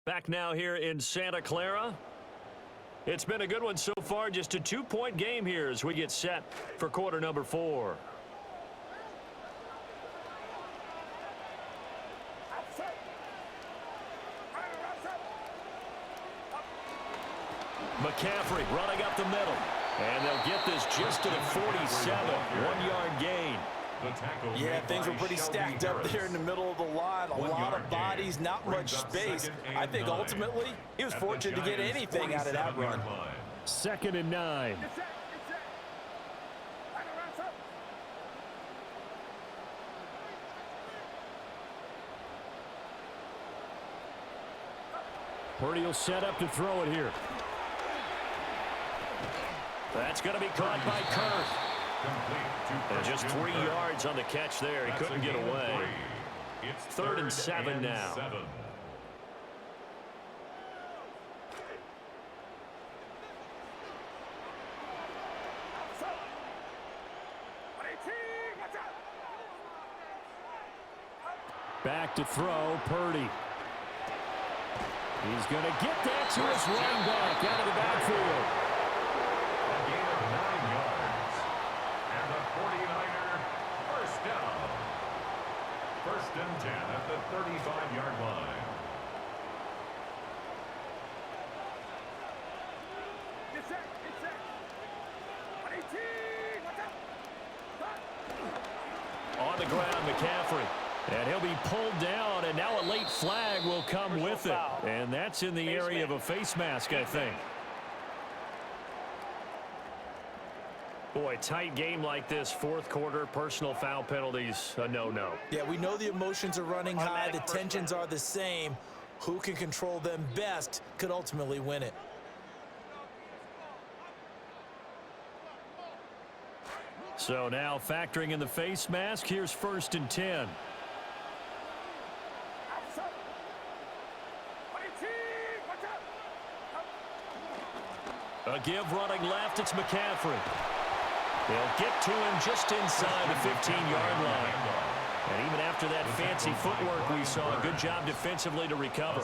Back now here in Santa Clara. It's been a good one so far, just a 2-point game here as we get set for quarter number 4. McCaffrey running up the middle. And they'll get this just to the 47. 1-yard gain. Yeah, things were pretty stacked up there in the middle of the line. A lot of bodies, not much space. I think ultimately he was fortunate to get anything out of that run. 2nd and 9. Purdy will set up to throw it here. That's going to be caught by Kirk. And just 3 yards on the catch there. He couldn't get away. 3rd and 7 now. Back to throw, Purdy. He's going to get that to his running back out of the backfield. A gain of 9 yards. And the 49er 1st down. 1st and 10 at the 35-yard line. On the ground, McCaffrey. And he'll be pulled down, and now a late flag will come with it. And that's in the area of a face mask, I think. Boy, tight game like this, 4th quarter, personal foul penalties, a no-no. Yeah, we know the emotions are running high, the tensions are the same. Who can control them best could ultimately win it. So now factoring in the face mask, here's 1st and 10. A give running left, it's McCaffrey. They'll get to him just inside the 15-yard line. And even after that fancy footwork we saw, a good job defensively to recover.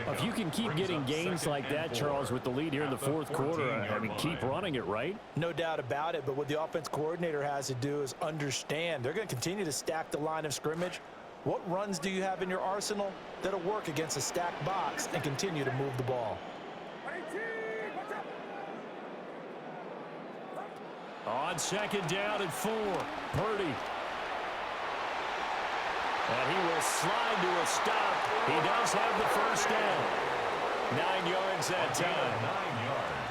If you can keep getting gains like that, Charles, with the lead here in the fourth quarter, I mean, keep running it, right? No doubt about it, but what the offense coordinator has to do is understand they're going to continue to stack the line of scrimmage. What runs do you have in your arsenal that'll work against a stacked box and continue to move the ball? On second down and 4, Purdy. And he will slide to a stop. He does have the first down. 9 yards that time.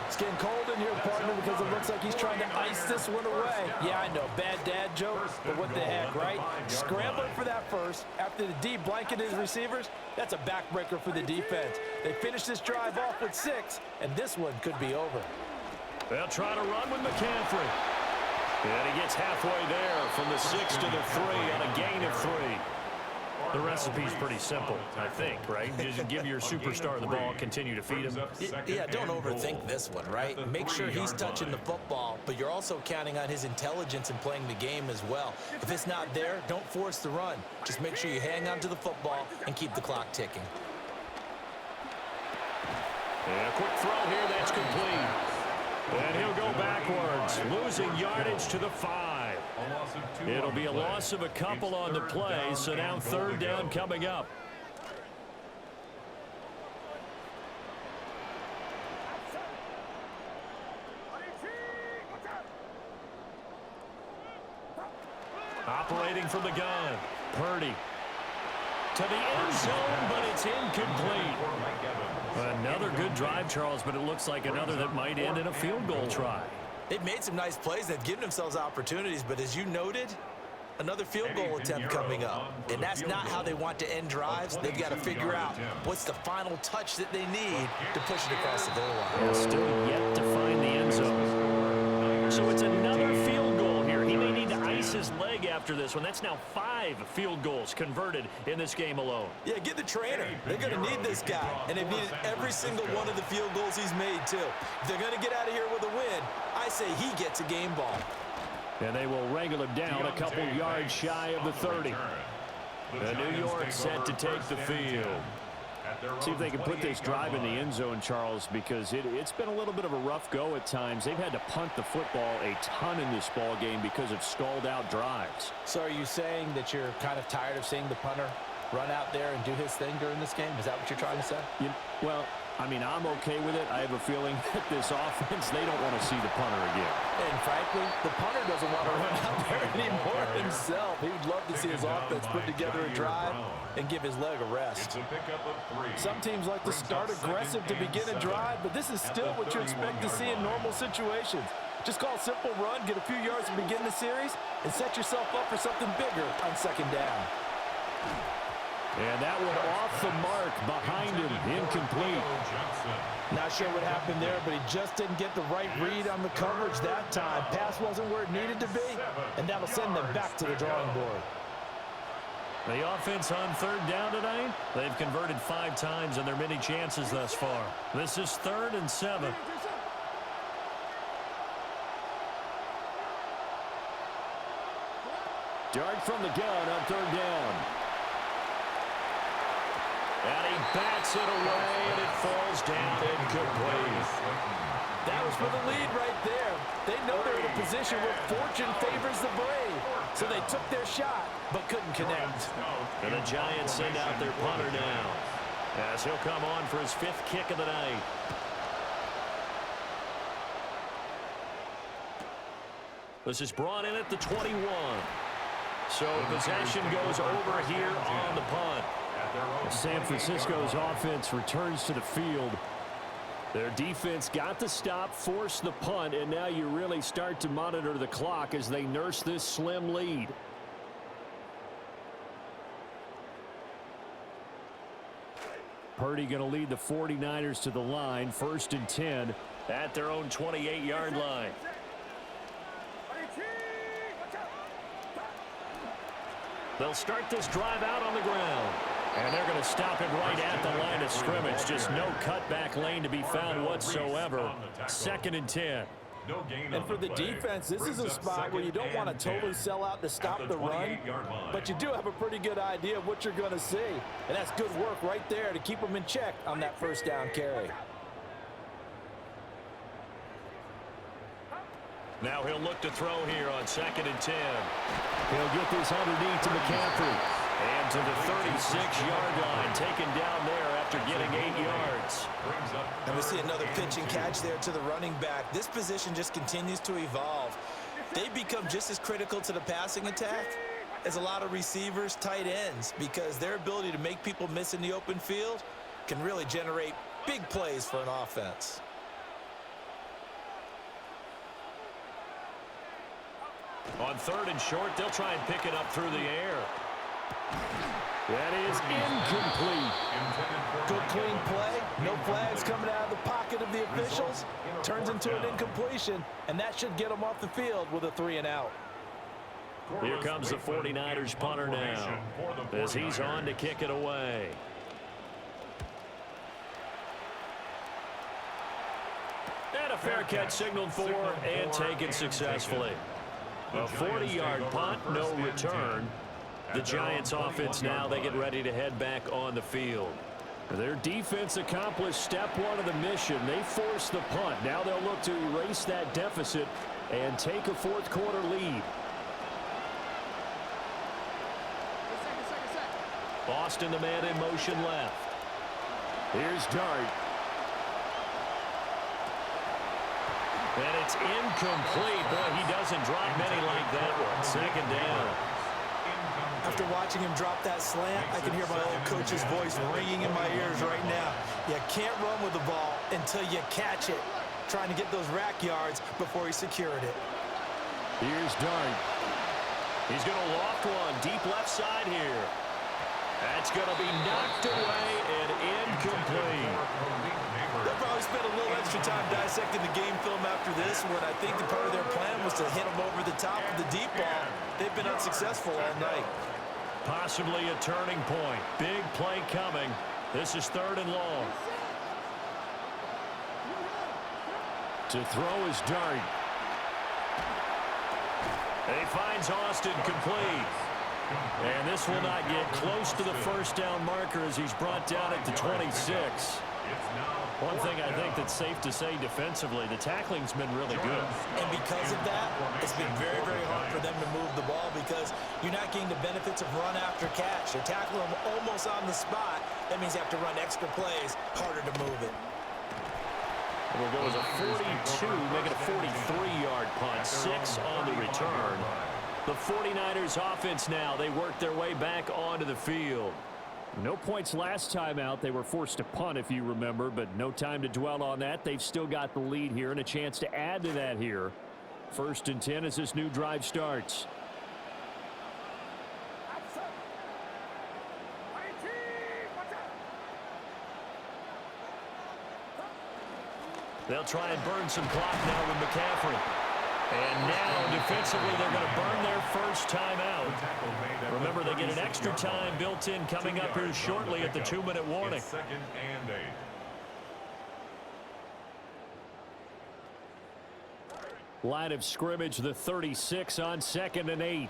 It's getting cold in here, partner, because it looks like he's trying to ice this one away. Yeah, I know, bad dad joke, but what the heck, right? Scrambling for that first. After the D blanketed his receivers, that's a backbreaker for the defense. They finished this drive off with 6, and this one could be over. They'll try to run with McCaffrey. And he gets halfway there from the 6 to the 3 on a gain of 3. The recipe's pretty simple, I think, right? Just give your superstar the ball, continue to feed him. Yeah, don't overthink this one, right? Make sure he's touching the football, but you're also counting on his intelligence in playing the game as well. If it's not there, don't force the run. Just make sure you hang on to the football and keep the clock ticking. And a quick throw here, that's complete. And he'll go backwards, losing yardage to the 5. It'll be a loss of a couple on the play, so now third down coming up. Operating from the gun, Purdy. To the end zone, but it's incomplete. Another good drive, Charles, but it looks like another that might end in a field goal try. They've made some nice plays. They've given themselves opportunities, but as you noted, another field goal attempt coming up. And that's not how they want to end drives. They've got to figure out what's the final touch that they need to push it across the goal line. And still yet to find the end zone. So it's another field goal here. He may need to ice his leg after this one. That's now 5 field goals converted in this game alone. Yeah, get the trainer. They're going to need this guy. And they've needed every single one of the field goals he's made, too. If they're going to get out of here with a win, I say he gets a game ball. And they will wrangle him down a couple yards shy of the 30. The New York set to take the field. See if they can put this drive in the end zone, Charles, because it's been a little bit of a rough go at times. They've had to punt the football a ton in this ball game because of stalled-out drives. So are you saying that you're kind of tired of seeing the punter run out there and do his thing during this game? Is that what you're trying to say? Well, I mean, I'm okay with it. I have a feeling that this offense, they don't want to see the punter again. And frankly, the punter doesn't want to run out there anymore himself. He would love to see his offense put together a drive and give his leg a rest. Some teams like to start aggressive to begin a drive, but this is still what you expect to see in normal situations. Just call a simple run, get a few yards to begin the series, and set yourself up for something bigger on second down. And that one off the mark behind him, incomplete. Not sure what happened there, but he just didn't get the right read on the coverage that time. Pass wasn't where it needed to be, and that'll send them back to the drawing board. The offense on third down tonight, they've converted 5 times in their many chances thus far. This is 3rd and 7. Dart from the gun on third down. And he bats it away, and it falls down incomplete. That was for the lead right there. They know they're in a position where fortune favors the brave. So they took their shot, but couldn't connect. And the Giants send out their punter now, as he'll come on for his 5th kick of the night. This is brought in at the 21. So possession goes over here on the punt. San Francisco's offense returns to the field. Their defense got the stop, forced the punt, and now you really start to monitor the clock as they nurse this slim lead. Purdy going to lead the 49ers to the line, 1st and 10 at their own 28-yard line. They'll start this drive out on the ground. And they're going to stop it right at the line of scrimmage. Just no cutback lane to be found whatsoever. 2nd and 10. No gain And on for the play. defense, this is Brings a up spot where you don't want to 2nd and totally 10 sell out to stop at the run, 28-yard line. but you do have a pretty good idea of what you're going to see. And that's good work right there to keep them in check on that first down carry. Now he'll look to throw here on 2nd and 10. He'll get this underneath to McCaffrey. And to the 36-yard line, taken down there after getting 8 yards. And we see another pitch and catch there to the running back. This position just continues to evolve. They become just as critical to the passing attack as a lot of receivers, tight ends, because their ability to make people miss in the open field can really generate big plays for an offense. On 3rd and short, they'll try and pick it up through the air. That is incomplete. Good clean play. No flags coming out of the pocket of the officials. Turns into an incompletion, and that should get them off the field with a 3-and-out. Here comes the 49ers punter now as he's on to kick it away. And a fair catch signaled for and taken successfully. A 40-yard punt, no return. The Giants offense now, they get ready to head back on the field. Their defense accomplished step 1 of the mission. They forced the punt. Now they'll look to erase that deficit and take a 4th quarter lead. Boston, the man in motion left. Here's Dart. And it's incomplete. Boy, he doesn't drop many like that one. 2nd down. After watching him drop that slant, I can hear my old coach's voice ringing in my ears right now. You can't run with the ball until you catch it. Trying to get those rack yards before he secured it. Here's Dart. He's going to loft one deep left side here. That's going to be knocked away and incomplete. They'll probably spend a little extra time dissecting the game film after this when I think the part of their plan was to hit him over the top of the deep ball. They've been unsuccessful all night. Possibly a turning point. Big play coming. This is 3rd and long. To throw is Dart. He finds Austin complete. And this will not get close to the first down marker as he's brought down at the 26. One thing I think that's safe to say defensively, the tackling's been really good. And because of that, it's been very, very hard for them to move the ball because you're not getting the benefits of run after catch. You're tackling them almost on the spot. That means you have to run extra plays, harder to move it. We'll go as a 42, make it a 43-yard punt, 6 on the return. The 49ers offense now, they work their way back onto the field. No points last time out. They were forced to punt, if you remember, but no time to dwell on that. They've still got the lead here and a chance to add to that here. 1st and 10 as this new drive starts. They'll try and burn some clock now with McCaffrey. And now, defensively, they're going to burn their first timeout. Remember, they get an extra time built in coming up here shortly at the 2-minute warning. 2nd and 8. Line of scrimmage, the 36 on 2nd and 8.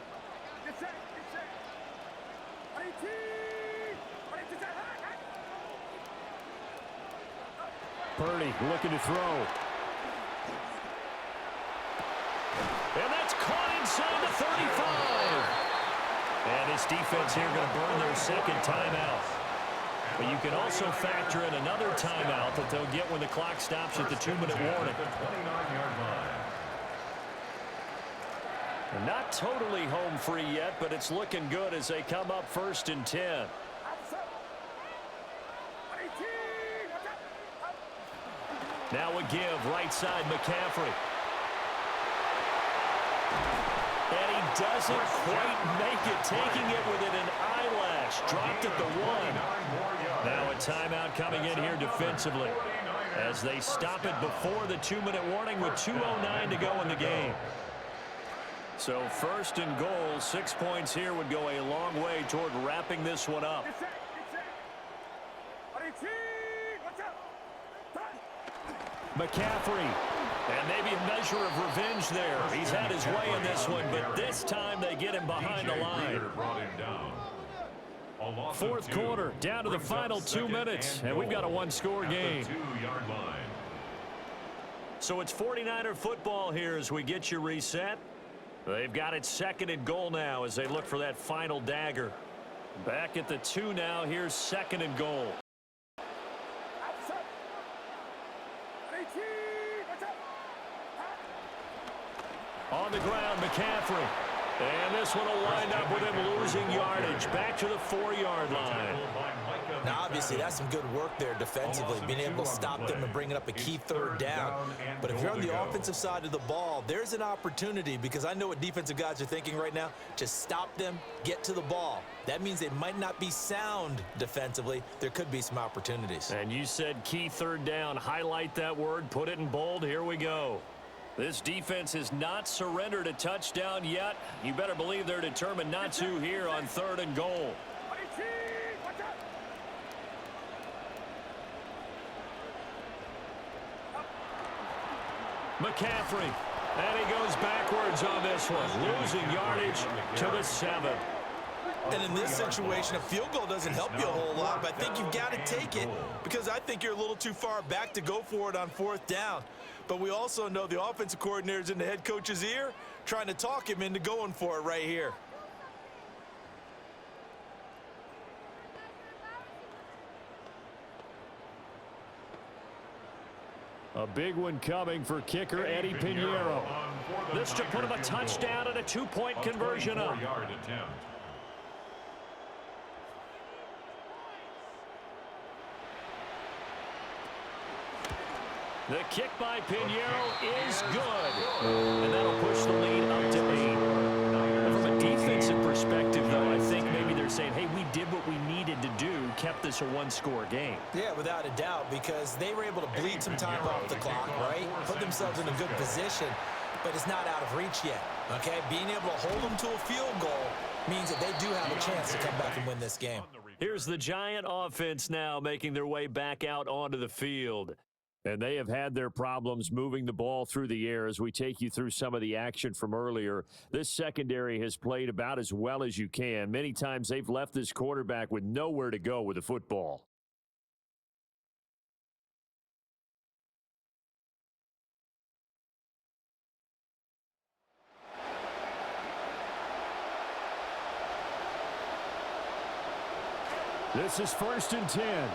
Purdy looking to throw. And that's caught inside the 35. And this defense here going to burn their 2nd timeout. But you can also factor in another timeout that they'll get when the clock stops at the 2-minute warning. Not totally home free yet, but it's looking good as they come up 1st and 10. Now a give right side McCaffrey. And he doesn't quite make it, taking it within an eyelash. Dropped at the 1. Now a timeout coming in here defensively as they stop it before the 2-minute warning with 2:09 to go in the game. So 1st and goal, 6 points here would go a long way toward wrapping this one up. McCaffrey And maybe a measure of revenge there. He's had his way in this one, but this time they get him behind the line. Fourth quarter, down to the final 2 minutes, and we've got a one-score game. So it's 49er football here as we get you reset. They've got it second and goal now as they look for that final dagger. Back at the 2 now. Here's second and goal. On the ground, McCaffrey. And this one will wind up with him losing yardage. Back to the 4-yard line. Now, obviously, that's some good work there defensively, being able to stop them and bringing up a key third down. But if you're on the offensive side of the ball, there's an opportunity, because I know what defensive guys are thinking right now. Just stop them, get to the ball. That means they might not be sound defensively. There could be some opportunities. And you said key third down. Highlight that word, put it in bold. Here we go. This defense has not surrendered a touchdown yet. You better believe they're determined not to here on third and goal. McCaffrey. And he goes backwards on this one. Losing yardage to the 7. And in this situation, a field goal doesn't help you a whole lot, but I think you've got to take it, because I think you're a little too far back to go for it on fourth down. But we also know the offensive coordinator's in the head coach's ear, trying to talk him into going for it right here. A big one coming for kicker Eddie Pinheiro. This to put him a touchdown and a 2-point conversion up. The kick by Pinheiro is good. And that'll push the lead up to 8. And from a defensive perspective, though, I think maybe they're saying, hey, we did what we needed to do, kept this a one-score game. Yeah, without a doubt, because they were able to bleed some time off the clock, right? Put themselves in a good position, but it's not out of reach yet, okay? Being able to hold them to a field goal means that they do have a chance to come back and win this game. Here's the Giant offense now making their way back out onto the field. And they have had their problems moving the ball through the air as we take you through some of the action from earlier. This secondary has played about as well as you can. Many times they've left this quarterback with nowhere to go with the football. This is 1st and 10.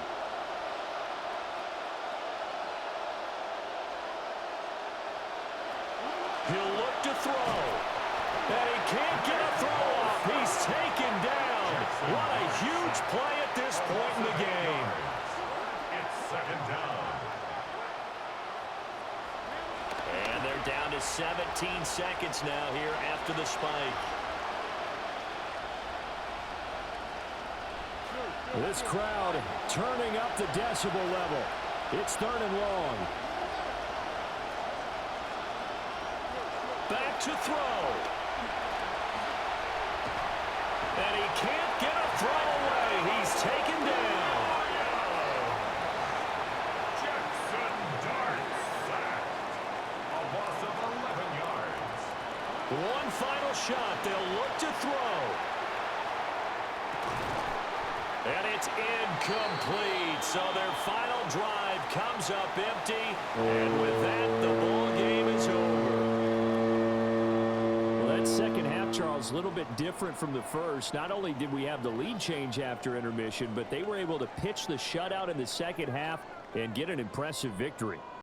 He'll look to throw. And he can't get a throw off. He's taken down. What a huge play at this point in the game. It's second down. And they're down to 17 seconds now here after the spike. This crowd turning up the decibel level. It's 3rd and long. Back to throw. And he can't get a throw away. He's taken down. Jackson Dart sacked. A loss of 11 yards. One final shot. They'll look to throw. And it's incomplete. So their final drive comes up empty. And with that, the ball game is over. Second half, Charles, a little bit different from the first. Not only did we have the lead change after intermission, but they were able to pitch the shutout in the second half and get an impressive victory.